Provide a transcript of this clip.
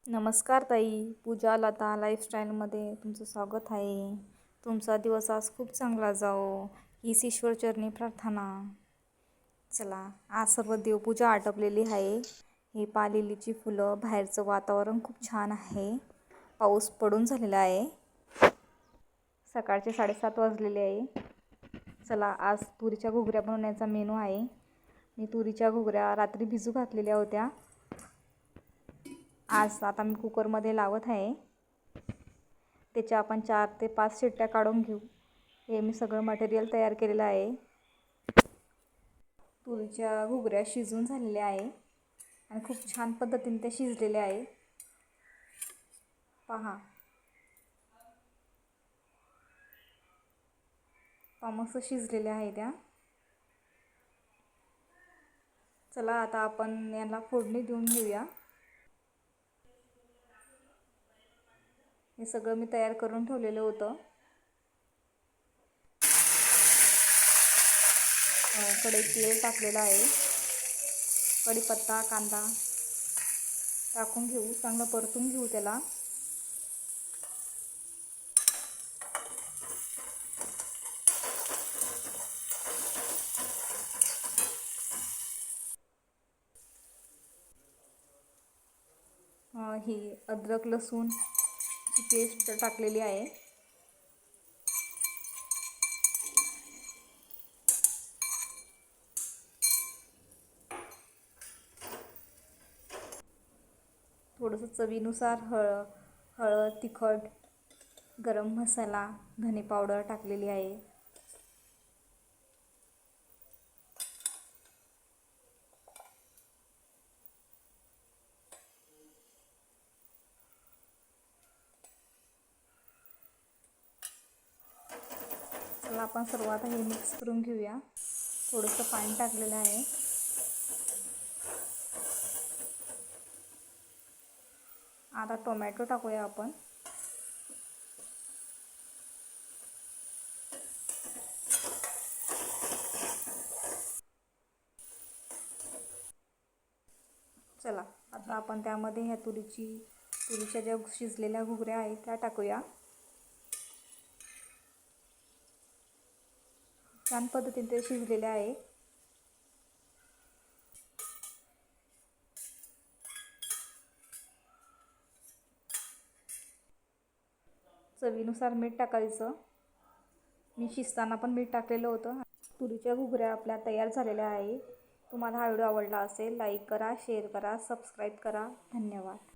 नमस्कार ताई, पूजा लता लाईफस्टाईलमध्ये तुमचं स्वागत आहे. तुमचा दिवस आज खूप चांगला जाओ हीच ईश्वरचरणी प्रार्थना. चला, आज सर्व देवपूजा आटपलेली आहे. ही पालेलीची फुलं, बाहेरचं वातावरण खूप छान आहे. पाऊस पडून झालेला आहे. सकाळचे 7:30 वाजलेले आहे. चला, आज तुरीच्या घुगऱ्या बनवण्याचा मेनू आहे. मी तुरीच्या घुगऱ्या रात्री भिजू घातलेल्या होत्या. आज आता मी कुकरमध्ये लावत आहे. त्याच्या आपण 4 ते 5 शिट्ट्या काढून घेऊ. हे मी सगळं मटेरियल तयार केलेलं आहे. तुरीच्या घुगऱ्या शिजून झालेल्या आहे आणि खूप छान पद्धतीने त्या शिजलेल्या आहे. पहा मस्त शिजलेल्या आहे त्या. चला, आता आपण याला फोडणी देऊन घेऊया. हे सगळं मी तयार करून ठेवलेलं होतं. कढईत तेल टाकलेलं आहे. कढीपत्ता, कांदा टाकून घेऊ. चांगलं परतून घेऊ त्याला. ही अद्रक लसूणची पेस्ट टाकलेली आहे. थोडंसं चवीनुसार हळद, तिखट, गरम मसाला, धने पावडर टाकलेली आहे. चला, आपण सर्वात हे मिक्स करून घेऊया. थोडंसं पाणी टाकलेलं आहे. आता टोमॅटो टाकूया आपण. चला, आता आपण त्यामध्ये ह्या तुरीच्या ज्या शिजलेल्या घुगऱ्या आहेत त्या टाकूया. छान पद्धतीने ते शिजलेले आहे. चवीनुसार मीठ टाकायचं. मी शिजताना पण मीठ टाकलेलं होतं. तुरीच्या घुगऱ्या आपल्या तयार झालेल्या आहे. तुम्हाला हा व्हिडिओ आवडला असेल, लाईक करा, शेअर करा, सबस्क्राईब करा. धन्यवाद.